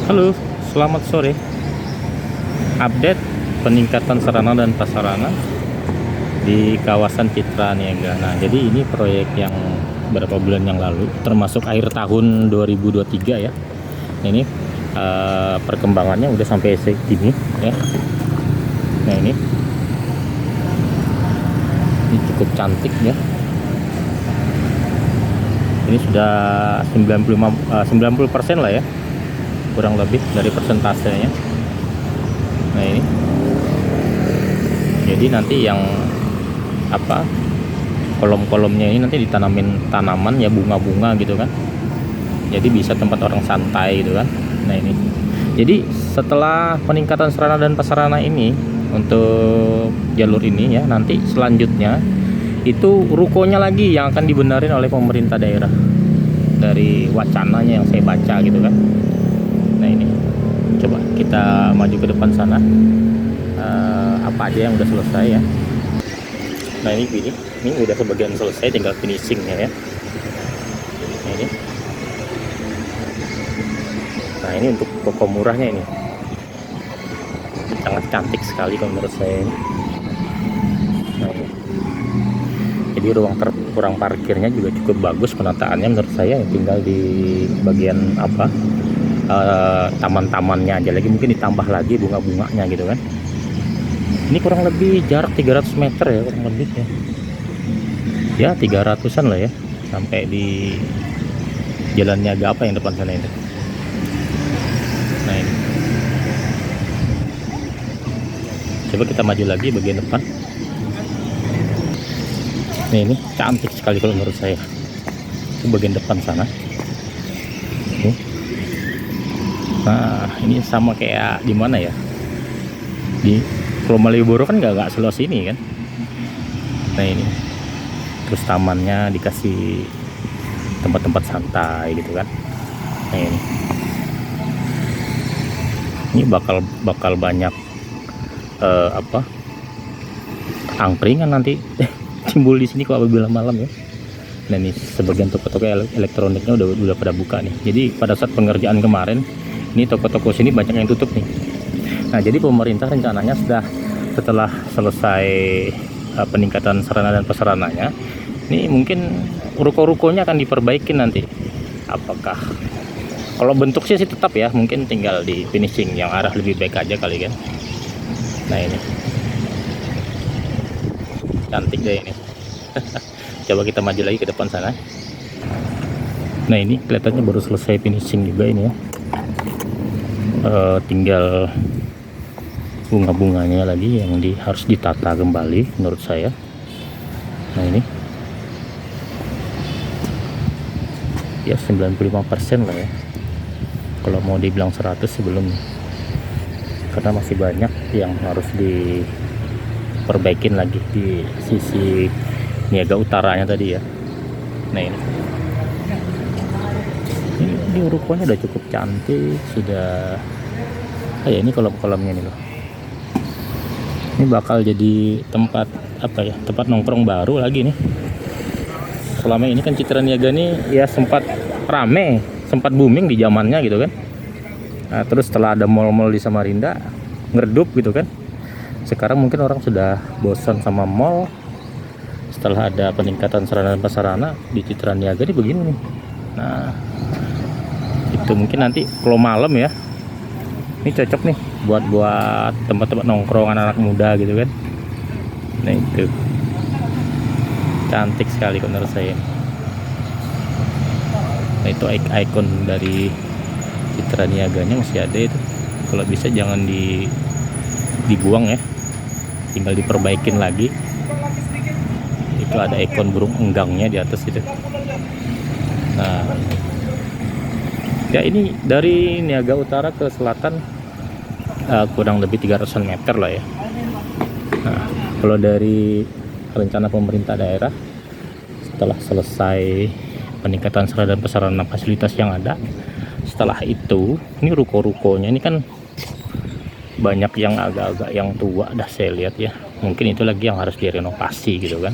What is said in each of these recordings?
Halo, selamat sore. Update peningkatan sarana dan prasarana di kawasan Citra Niaga. Nah, jadi ini proyek yang beberapa bulan yang lalu, termasuk akhir tahun 2023 ya. Ini perkembangannya udah sampai segini ya. Nah, ini cukup cantik ya. Ini sudah 90% lah ya, kurang lebih dari persentasenya. Nah, ini jadi nanti yang kolom-kolomnya ini nanti ditanamin tanaman ya, bunga-bunga gitu kan, jadi bisa tempat orang santai gitu kan. Nah, ini jadi setelah peningkatan sarana dan prasarana ini untuk jalur ini ya, nanti selanjutnya itu rukonya lagi yang akan dibenerin oleh pemerintah daerah dari wacananya yang saya baca gitu kan. Nah, ini coba kita maju ke depan sana, apa aja yang udah selesai ya. Nah, ini udah sebagian selesai, tinggal finishingnya ya. Nah, ini untuk toko murahnya ini sangat cantik sekali kalau menurut saya ini. Nah, ini jadi ruang parkirnya juga cukup bagus penataannya menurut saya, tinggal di bagian taman-tamannya aja lagi, mungkin ditambah lagi bunga-bunganya gitu kan. Ini kurang lebih jarak 300 meter ya, kurang lebih ya 300-an lah ya, sampai di Jalan Niaga apa yang depan sana itu. Nah, ini coba kita maju lagi bagian depan. Nah, ini cantik sekali kalau menurut saya, itu bagian depan sana. Nah, ini sama kayak di mana ya, di Pulau Malioboro kan nggak seluas ini kan. Nah, ini terus tamannya dikasih tempat-tempat santai gitu kan. Nah, ini bakal banyak angkringan nanti timbul di sini kalau apabila malam ya. Nah, ini sebagian toko-toko elektroniknya udah pada buka nih. Jadi pada saat pengerjaan kemarin, ini toko-toko sini banyak yang tutup nih. Nah, jadi pemerintah rencananya setelah selesai peningkatan sarana dan prasarananya, ini mungkin ruko-rukonya akan diperbaiki nanti. Apakah kalau bentuk sih tetap ya, mungkin tinggal di finishing yang arah lebih baik aja kali kan. Nah, ini cantik deh ini. Coba kita maju lagi ke depan sana. Nah, ini kelihatannya baru selesai finishing juga ini ya. Tinggal bunga-bunganya lagi yang harus ditata kembali menurut saya. Nah, ini ya 95% lah ya, kalau mau dibilang 100 sebelum, karena masih banyak yang harus diperbaikin lagi di sisi Niaga utaranya tadi ya. Nah, ini rukonya udah cukup cantik sudah. Ini kolam-kolamnya nih loh. Ini bakal jadi tempat tempat nongkrong baru lagi nih. Selama ini kan Citra Niaga nih ya sempat rame, sempat booming di zamannya gitu kan. Nah, terus setelah ada mall-mall di Samarinda ngeredup gitu kan. Sekarang mungkin orang sudah bosan sama mall. Setelah ada peningkatan sarana dan prasarana di Citra Niaga ini begini nih. Nah, itu mungkin nanti kalau malam ya, ini cocok nih buat tempat-tempat nongkrong anak-anak muda gitu kan. Nah, itu cantik sekali menurut saya. Nah, itu ikon dari Citra Niaganya masih ada itu. Kalau bisa jangan dibuang ya, tinggal diperbaikin lagi. Itu ada ikon burung enggangnya di atas itu. Nah, ya ini dari Niaga Utara ke selatan kurang lebih 300 meter lah ya. Nah, kalau dari rencana pemerintah daerah setelah selesai peningkatan sarana dan prasarana fasilitas yang ada, setelah itu ini ruko-rukonya ini kan banyak yang agak-agak yang tua dah saya lihat ya, mungkin itu lagi yang harus direnovasi gitu kan.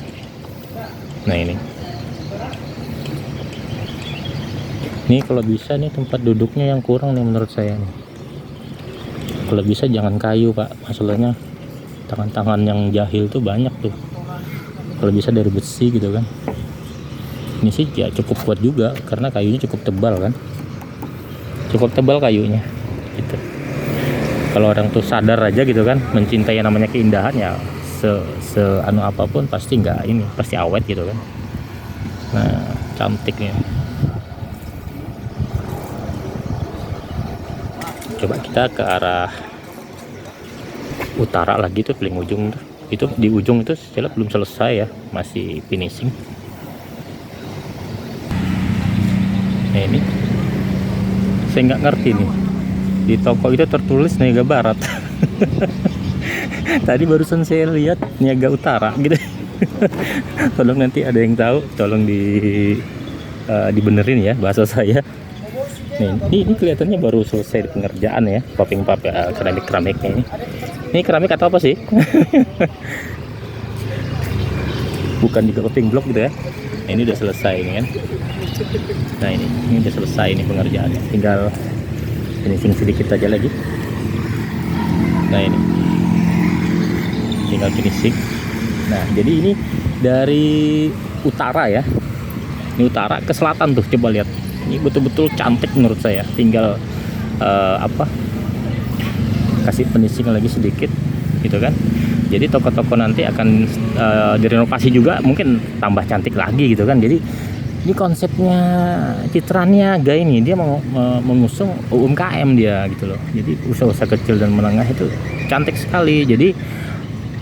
Nah, ini Nih kalau bisa nih tempat duduknya yang kurang nih menurut saya nih. Kalau bisa jangan kayu pak, masalahnya tangan-tangan yang jahil tuh banyak tuh. Kalau bisa dari besi gitu kan. Ini sih ya cukup kuat juga karena kayunya cukup tebal kan. Cukup tebal kayunya gitu. Kalau orang tuh sadar aja gitu kan, mencintai yang namanya keindahan ya se anu apapun pasti nggak ini, pasti awet gitu kan. Nah, cantiknya. Coba kita ke arah utara lagi tuh, paling ujung tuh. Itu di ujung itu setelah belum selesai ya, masih finishing. Nah ini saya nggak ngerti nih, di toko itu tertulis Niaga Barat. Tadi barusan saya lihat Niaga Utara gitu. Tolong nanti ada yang tahu, tolong dibenerin ya bahasa saya. Nih, ini kelihatannya baru selesai pengerjaan ya, popping keramiknya ini. Ini keramik atau apa sih? Bukan juga popping block gitu ya. Nah, ini udah selesai ini kan. Nah ini udah selesai ini pengerjaannya. Tinggal finishing sedikit aja lagi. Nah ini tinggal finishing. Nah jadi ini dari utara ya. Ini utara ke selatan tuh, coba lihat. Ini betul-betul cantik menurut saya. Tinggal kasih finishing lagi sedikit gitu kan. Jadi toko-toko nanti akan direnovasi juga, mungkin tambah cantik lagi gitu kan. Jadi ini konsepnya Citra Niaga ini, dia mengusung UMKM dia gitu loh. Jadi usaha-usaha kecil dan menengah itu cantik sekali. Jadi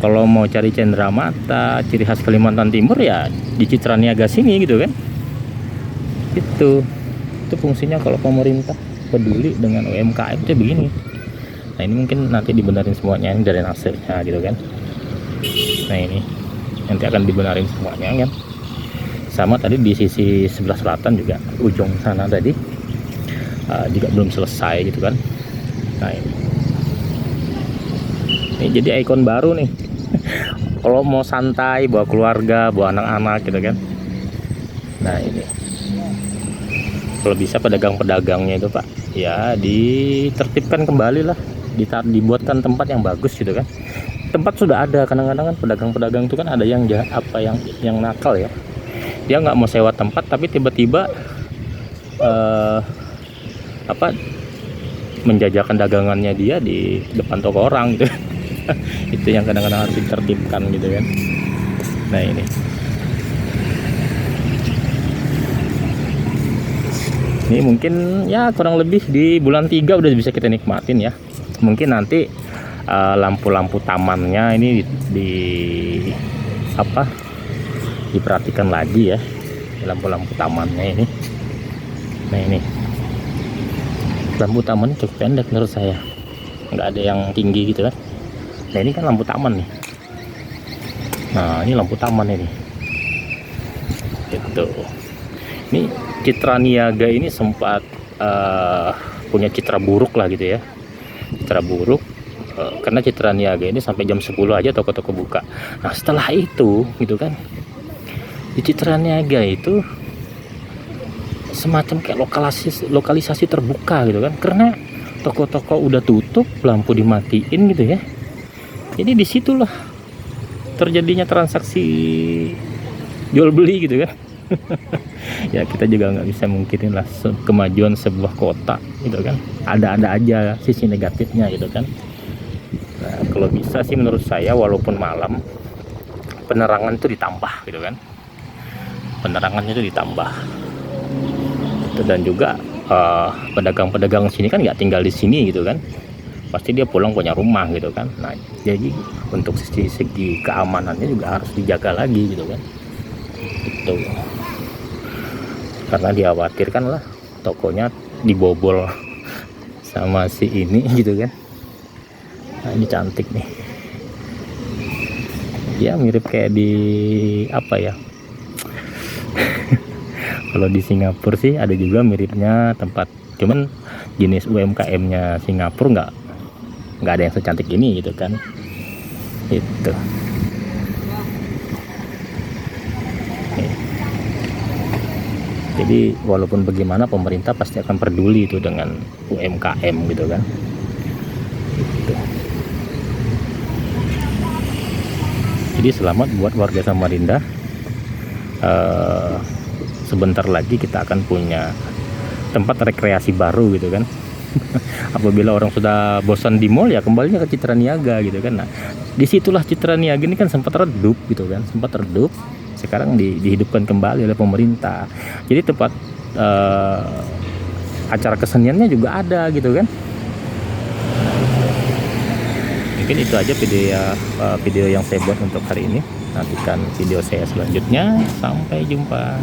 kalau mau cari cenderamata, ciri khas Kalimantan Timur ya di Citra Niaga sini gitu kan. Itu fungsinya kalau pemerintah peduli dengan UMKM itu begini. Nah ini mungkin nanti dibenerin semuanya dari hasilnya gitu kan. Nah ini nanti akan dibenerin semuanya kan. Sama tadi di sisi sebelah selatan juga, ujung sana tadi juga belum selesai gitu kan. Nah ini jadi ikon baru nih. Kalau mau santai bawa keluarga, bawa anak-anak gitu kan. Nah ini kalau bisa pedagang-pedagangnya itu pak ya ditertibkan kembali lah, dibuatkan tempat yang bagus gitu kan. Tempat sudah ada, kadang-kadang kan pedagang-pedagang itu kan ada yang yang nakal ya, dia nggak mau sewa tempat tapi tiba-tiba menjajakan dagangannya dia di depan toko orang gitu. Itu yang kadang-kadang harus ditertibkan gitu kan. Nah ini mungkin ya kurang lebih di bulan 3 udah bisa kita nikmatin ya. Mungkin nanti lampu-lampu tamannya ini diperhatikan lagi ya, lampu-lampu tamannya ini. Nah ini lampu taman cukup pendek menurut saya, nggak ada yang tinggi gitu kan. Nah ini kan lampu taman nih. Nah ini lampu taman ini gitu. Ini Citra Niaga ini sempat punya citra buruk lah gitu ya, citra buruk karena Citra Niaga ini sampai jam 10 aja toko-toko buka. Nah setelah itu gitu kan, di Citra Niaga itu semacam kayak lokalisasi terbuka gitu kan, karena toko-toko udah tutup, lampu dimatiin gitu ya. Jadi disitulah terjadinya transaksi jual beli gitu kan. Ya kita juga nggak bisa mungkinin lah kemajuan sebuah kota gitu kan, ada aja sisi negatifnya gitu kan. Nah, kalau bisa sih menurut saya walaupun malam penerangan itu ditambah gitu kan, penerangannya itu ditambah gitu. Dan juga pedagang-pedagang sini kan nggak tinggal di sini gitu kan, pasti dia pulang punya rumah gitu kan. Nah jadi untuk segi keamanannya juga harus dijaga lagi gitu kan. Itu karena dikhawatirkan lah tokonya dibobol sama si ini gitu kan. Nah ini cantik nih ya, mirip kayak di apa ya. Kalau di Singapura sih ada juga miripnya tempat, cuman jenis UMKM-nya Singapura nggak ada yang secantik ini gitu kan. Itu Jadi walaupun bagaimana pemerintah pasti akan peduli itu dengan UMKM gitu kan. Gitu. Jadi selamat buat warga Samarinda. Sebentar lagi kita akan punya tempat rekreasi baru gitu kan. Apabila orang sudah bosan di mall, ya kembalinya ke Citra Niaga gitu kan. Nah, disitulah Citra Niaga ini kan sempat redup gitu kan, sempat redup. Sekarang dihidupkan kembali oleh pemerintah. Jadi tempat acara keseniannya juga ada gitu kan. Mungkin itu aja video yang saya buat untuk hari ini. Nantikan video saya selanjutnya. Sampai jumpa.